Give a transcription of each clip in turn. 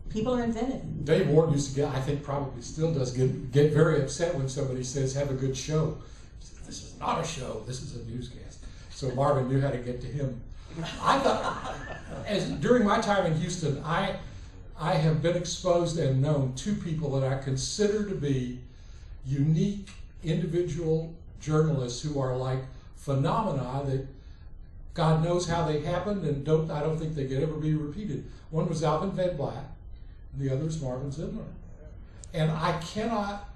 People are inventive. Dave Ward used to get, I think probably still does, get very upset when somebody says, have a good show. He said, this is not a show, this is a newscast. So Marvin knew how to get to him. I thought, during my time in Houston, I have been exposed and known two people that I consider to be unique individual journalists who are like phenomena that God knows how they happened and I don't think they could ever be repeated. One was Alvin Van Black, and the other is Marvin Zindler. And I cannot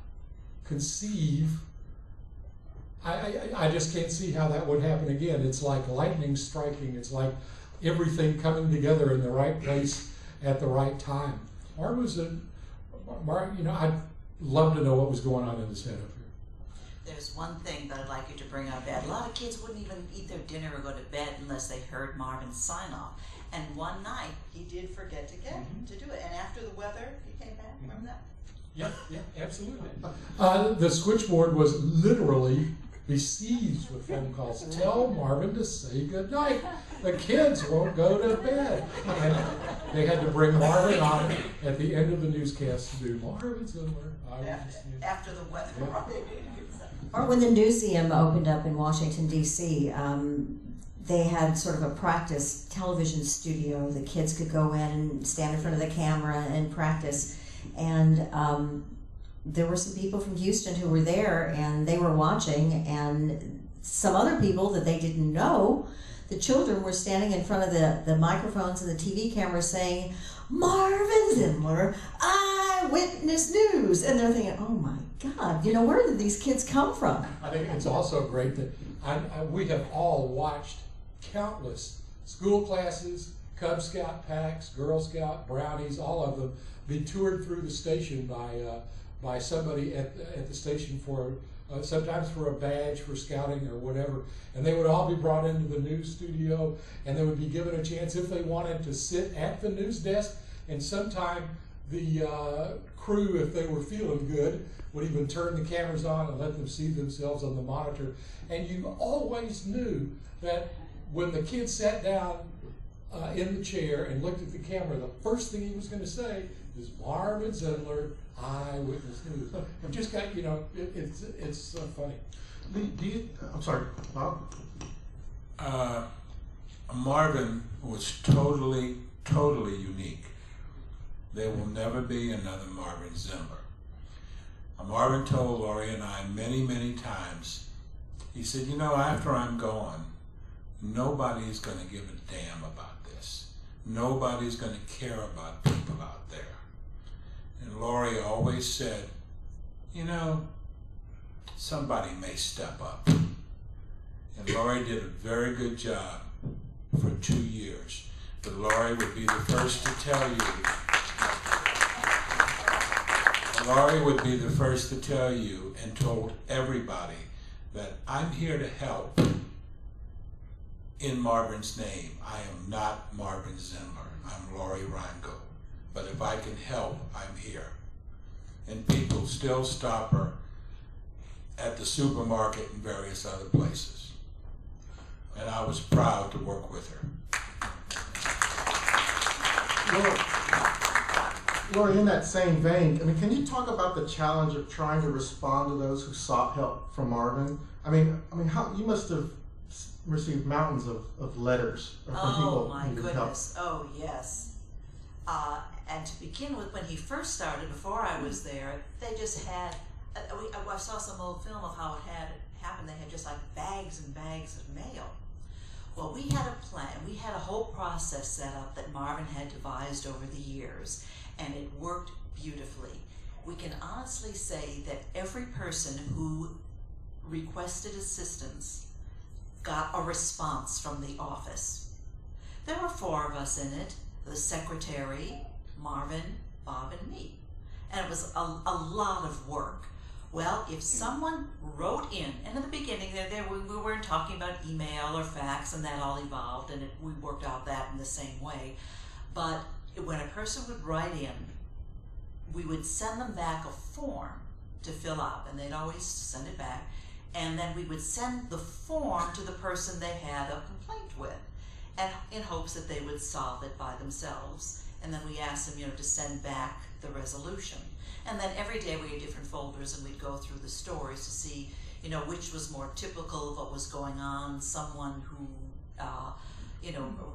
conceive, I just can't see how that would happen again. It's like lightning striking. It's like everything coming together in the right place at the right time. Marvin was I'd love to know what was going on in his head up here. There's one thing that I'd like you to bring up, Ed. A lot of kids wouldn't even eat their dinner or go to bed unless they heard Marvin's sign-off. And one night, he did forget to get to do it. And after the weather, he came back. Remember that? Yeah, absolutely. The switchboard was literally besieged with phone calls. Tell Marvin to say goodnight. The kids won't go to bed. And they had to bring Marvin on at the end of the newscast to do Marvin Zindler. After the weather. Or when the Newseum opened up in Washington, D.C., they had sort of a practice television studio. The kids could go in and stand in front of the camera and practice. And there were some people from Houston who were there, and they were watching, and some other people that they didn't know, the children were standing in front of the microphones and the TV cameras saying, Marvin Zindler, Eyewitness News. And they're thinking, oh my God, where did these kids come from? I think it's also great that we have all watched countless school classes, Cub Scout packs, Girl Scout, Brownies, all of them be toured through the station by somebody at the station for sometimes for a badge for scouting or whatever, and they would all be brought into the news studio, and they would be given a chance if they wanted to sit at the news desk, and sometime the crew, if they were feeling good, would even turn the cameras on and let them see themselves on the monitor. And you always knew that when the kid sat down in the chair and looked at the camera, the first thing he was going to say is Marvin Zindler, Eyewitness News. It just got, it's so funny. I'm sorry, Bob? Marvin was totally unique. There will never be another Marvin Zindler. Marvin told Lori and I many times, he said, after I'm gone, nobody's going to give a damn about this. Nobody's going to care about people out there. And Lori always said, somebody may step up. And Lori did a very good job for 2 years. But Lori would be the first to tell you, and told everybody that I'm here to help in Marvin's name. I am not Marvin Zindler. I'm Lori Reingold. But if I can help, I'm here. And people still stop her at the supermarket and various other places. And I was proud to work with her. Lori, in that same vein, can you talk about the challenge of trying to respond to those who sought help from Marvin? How you must have received mountains of letters from people my who needed goodness. help. Oh, yes. And to begin with, when he first started, before I was there, they just had, I saw some old film of how it had happened. They had just like bags and bags of mail. Well, we had a plan. We had a whole process set up that Marvin had devised over the years, and it worked beautifully. We can honestly say that every person who requested assistance got a response from the office. There were 4 of us in it, the secretary, Marvin, Bob, and me. And it was a lot of work. Well, if someone wrote in, and in the beginning we weren't talking about email or fax, and that all evolved, and we worked out that in the same way. But when a person would write in, we would send them back a form to fill out, and they'd always send it back. And then we would send the form to the person they had a complaint with, and in hopes that they would solve it by themselves. and then we asked them, to send back the resolution. And then every day we had different folders, and we'd go through the stories to see, which was more typical of what was going on, someone who,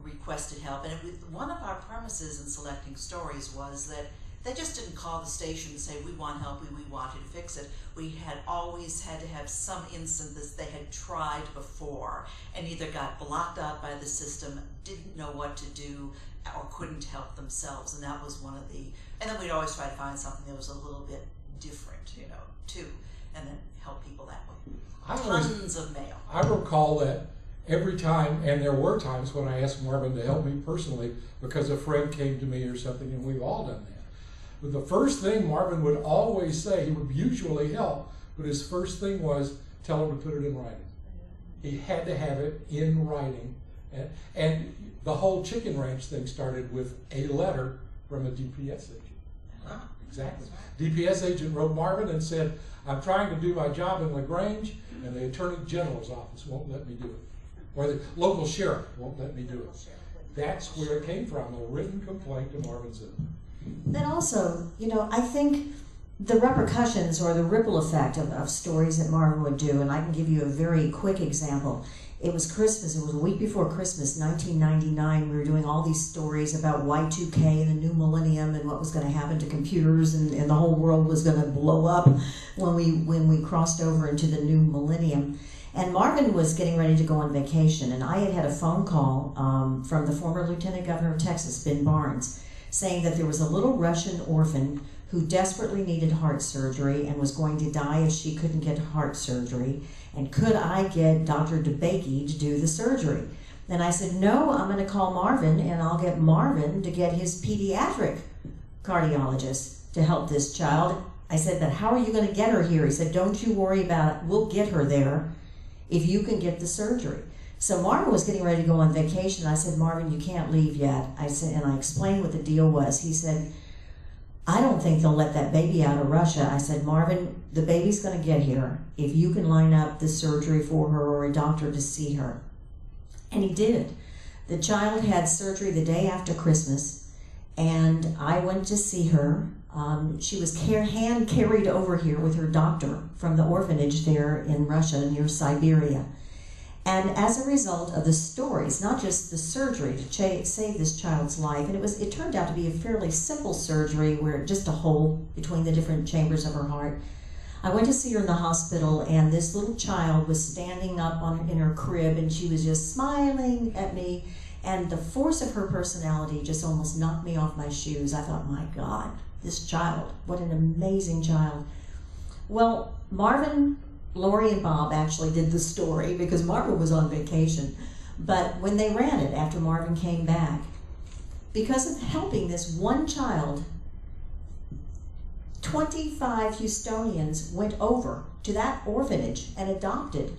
requested help. And one of our premises in selecting stories was that they just didn't call the station and say, we want help, we want you to fix it. We had always had to have some instance they had tried before and either got blocked out by the system, didn't know what to do, or couldn't help themselves. And that was one of the, and then we'd always try to find something that was a little bit different, too, and then help people that way. Tons of mail. I recall that every time, and there were times when I asked Marvin to help me personally because a friend came to me or something, and we've all done that. But the first thing Marvin would always say, he would usually help, but his first thing was tell him to put it in writing. He had to have it in writing. And the whole chicken ranch thing started with a letter from a DPS agent. Exactly. DPS agent wrote Marvin and said, I'm trying to do my job in LaGrange, and the Attorney General's office won't let me do it. Or the local sheriff won't let me do it. That's where it came from, a written complaint to Marvin Zindler. Then also, I think the repercussions or the ripple effect of stories that Marvin would do, and I can give you a very quick example. It was Christmas, it was a week before Christmas, 1999. We were doing all these stories about Y2K and the new millennium and what was going to happen to computers, and the whole world was going to blow up when we crossed over into the new millennium. And Marvin was getting ready to go on vacation, and I had a phone call from the former Lieutenant Governor of Texas, Ben Barnes, saying that there was a little Russian orphan who desperately needed heart surgery and was going to die if she couldn't get heart surgery. And could I get Dr. DeBakey to do the surgery? And I said, no, I'm going to call Marvin, and I'll get Marvin to get his pediatric cardiologist to help this child. I said, but how are you going to get her here? He said, don't you worry about it. We'll get her there if you can get the surgery. So Marvin was getting ready to go on vacation. I said, Marvin, you can't leave yet. I said, and I explained what the deal was. He said, I don't think they'll let that baby out of Russia. I said, Marvin, the baby's going to get here if you can line up the surgery for her or a doctor to see her. And he did. The child had surgery the day after Christmas, and I went to see her. She was hand carried over here with her doctor from the orphanage there in Russia near Siberia. And as a result of the stories, not just the surgery to save this child's life, and it turned out to be a fairly simple surgery where just a hole between the different chambers of her heart. I went to see her in the hospital, and this little child was standing up in her crib, and she was just smiling at me, and the force of her personality just almost knocked me off my shoes. I thought, my God, this child, what an amazing child. Well, Marvin, Lori, and Bob actually did the story because Marvin was on vacation. But when they ran it after Marvin came back, because of helping this one child, 25 Houstonians went over to that orphanage and adopted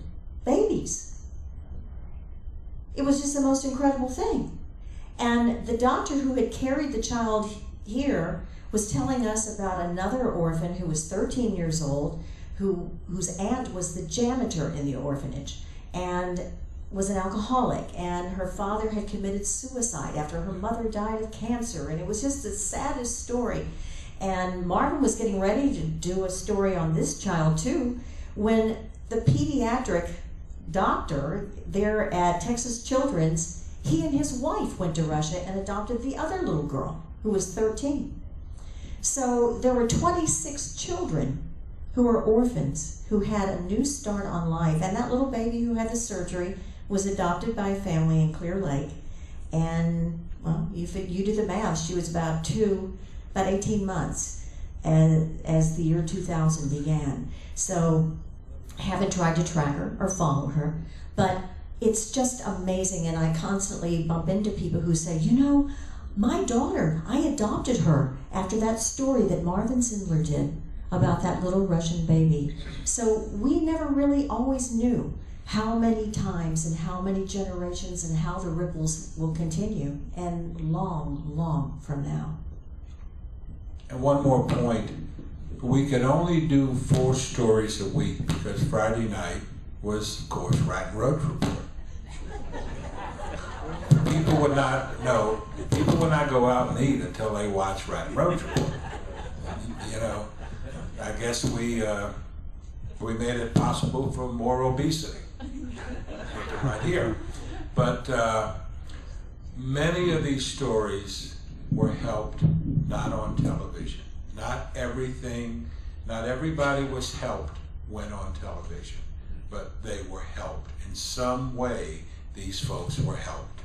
babies. It was just the most incredible thing. And the doctor who had carried the child here was telling us about another orphan who was 13 years old, whose aunt was the janitor in the orphanage and was an alcoholic, and her father had committed suicide after her mother died of cancer, and it was just the saddest story. And Marvin was getting ready to do a story on this child too when the pediatric doctor there at Texas Children's, he and his wife went to Russia and adopted the other little girl who was 13. So there were 26 children who were orphans, who had a new start on life. And that little baby who had the surgery was adopted by a family in Clear Lake. And, well, you do the math. She was about 18 months as the year 2000 began. So, haven't tried to track her or follow her, but it's just amazing. And I constantly bump into people who say, you know, my daughter, I adopted her after that story that Marvin Zindler did about that little Russian baby. So we never really always knew how many times and how many generations and how the ripples will continue, and long, long from now. And one more point, we could only do 4 stories a week because Friday night was, of course, Rotten Road Report. People would not know. People will not go out and eat until they watch Rat Roach Report. You know, I guess we made it possible for more obesity right here. But many of these stories were helped not on television. Not everything, not everybody was helped when on television, but they were helped. In some way, these folks were helped.